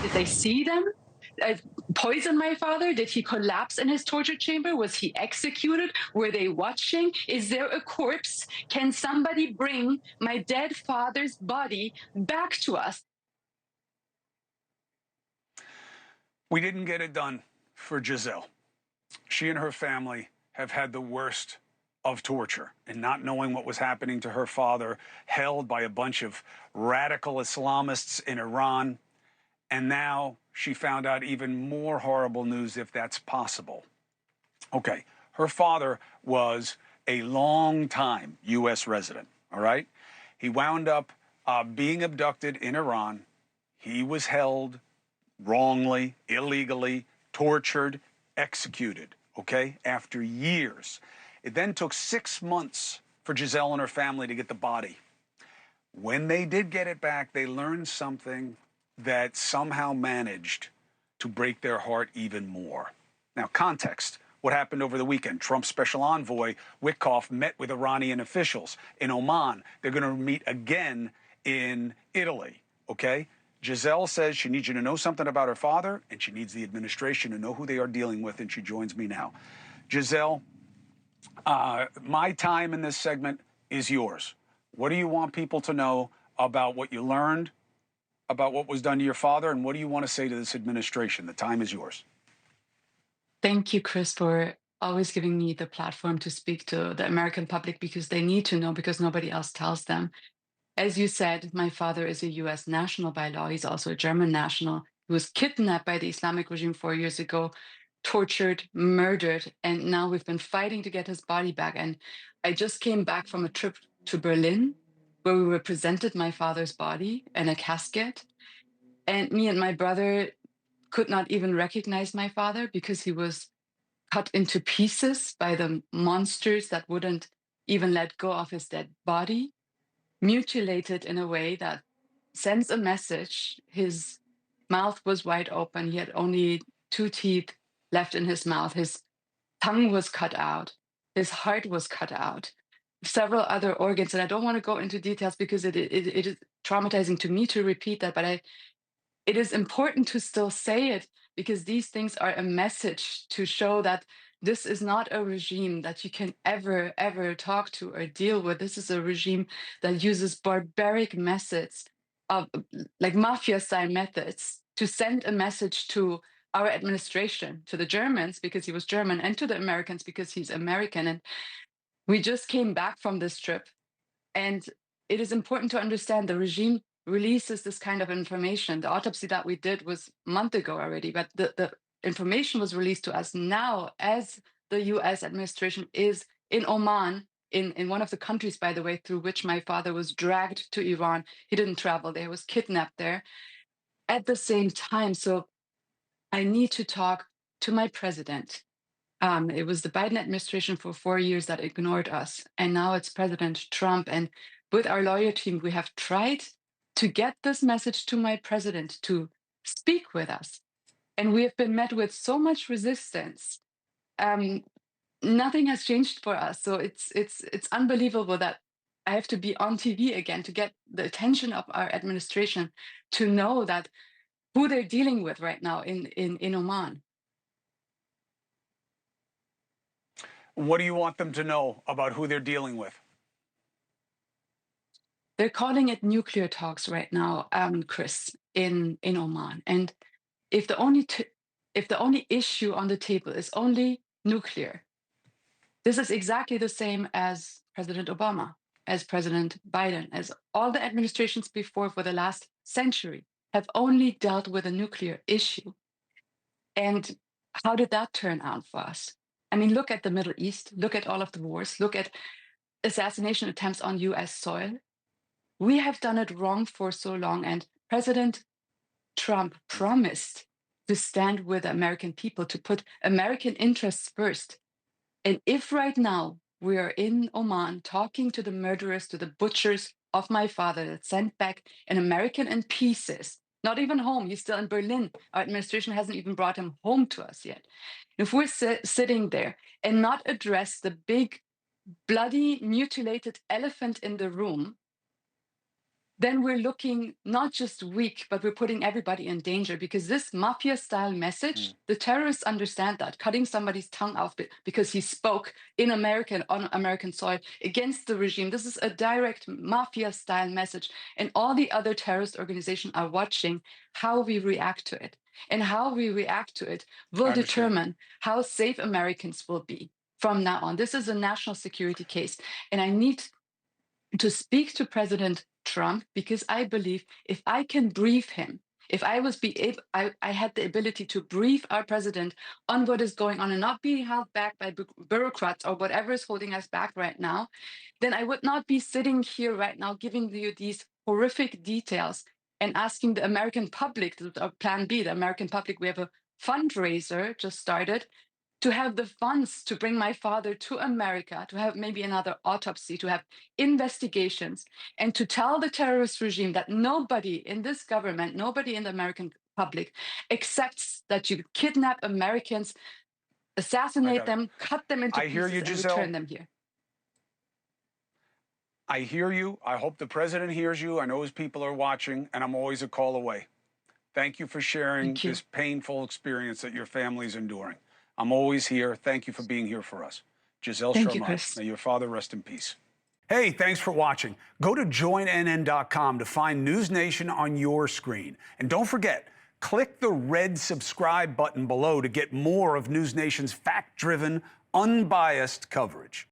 Did they see them poison my father? Did he collapse in his torture chamber? Was he executed? Were they watching? Is there a corpse? Can somebody bring my dead father's body back to us? We didn't get it done for Giselle. She and her family have had the worst of torture and not knowing what was happening to her father, held by a bunch of radical Islamists in Iran. And now she found out even more horrible news, if that's possible. Okay, her father was a long-time U.S. resident, all right? He wound up being abducted in Iran. He was held wrongly, illegally, tortured, executed, okay, after years. It then took 6 months for Giselle and her family to get the body. When they did get it back, they learned something that somehow managed to break their heart even more. Now, context. What happened over the weekend? Trump's special envoy, Witkoff, met with Iranian officials in Oman. They're going to meet again in Italy, okay? Giselle says she needs you to know something about her father, and she needs the administration to know who they are dealing with, and she joins me now. Giselle, my time in this segment is yours. What do you want people to know about what you learned, about what was done to your father, and what do you want to say to this administration? The time is yours. Thank you, Chris, for always giving me the platform to speak to the American public because they need to know because nobody else tells them. As you said, my father is a US national by law. He's also a German national. He was kidnapped by the Islamic regime 4 years ago, tortured, murdered, and now we've been fighting to get his body back. And I just came back from a trip to Berlin where we represented my father's body in a casket. And me and my brother could not even recognize my father because he was cut into pieces by the monsters that wouldn't even let go of his dead body, mutilated in a way that sends a message. His mouth was wide open. He had only 2 teeth left in his mouth. His tongue was cut out. His heart was cut out. Several other organs. And I don't want to go into details because it is traumatizing to me to repeat that, but it is important to still say it because these things are a message to show that this is not a regime that you can ever talk to or deal with. This is a regime that uses barbaric methods of like mafia style methods to send a message to our administration, to the Germans because he was German, and to the Americans because he's American. And we just came back from this trip, and it is important to understand the regime releases this kind of information. The autopsy that we did was a month ago already, but the information was released to us now as the US administration is in Oman, in one of the countries, by the way, through which my father was dragged to Iran. He didn't travel there, he was kidnapped there at the same time. So I need to talk to my president. It was the Biden administration for 4 years that ignored us. And now it's President Trump. And with our lawyer team, we have tried to get this message to my president to speak with us. And we have been met with so much resistance. Um, Nothing has changed for us. So it's unbelievable that I have to be on TV again to get the attention of our administration to know that who they're dealing with right now in Oman. What do you want them to know about who they're dealing with? They're calling it nuclear talks right now, Chris, in Oman. And if the only if the only issue on the table is only nuclear, this is exactly the same as President Obama, as President Biden, as all the administrations before for the last century have only dealt with a nuclear issue. And how did that turn out for us? I mean, look at the Middle East, look at all of the wars, look at assassination attempts on US soil. We have done it wrong for so long, and President Trump promised to stand with the American people, to put American interests first. And if right now we are in Oman talking to the murderers, to the butchers of my father that sent back an American in pieces, not even home, he's still in Berlin. Our administration hasn't even brought him home to us yet. If we're sitting there and not address the big, bloody, mutilated elephant in the room, then we're looking not just weak, but we're putting everybody in danger, because this mafia style message, the terrorists understand that cutting somebody's tongue off because he spoke in American, on American soil against the regime. This is a direct mafia style message. And all the other terrorist organizations are watching how we react to it. And how we react to it will determine how safe Americans will be from now on. This is a national security case. And I need to speak to President Trump, because I believe if I can brief him, if I was be able, I had the ability to brief our president on what is going on and not be held back by bureaucrats or whatever is holding us back right now, then I would not be sitting here right now giving you these horrific details and asking the American public, Plan B, the American public. We have a fundraiser just started to have the funds to bring my father to America, to have maybe another autopsy, to have investigations, and to tell the terrorist regime that nobody in this government, nobody in the American public accepts that you kidnap Americans, assassinate them, cut them into pieces, and return them here. I hear you. I hope the president hears you. I know his people are watching, and I'm always a call away. Thank you for sharing this painful experience that your family's enduring. I'm always here. Thank you for being here for us. Gazelle Sharmahd, may your father rest in peace. Hey, thanks for watching. Go to joinnn.com to find NewsNation on your screen. And don't forget, click the red subscribe button below to get more of NewsNation's fact-driven, unbiased coverage.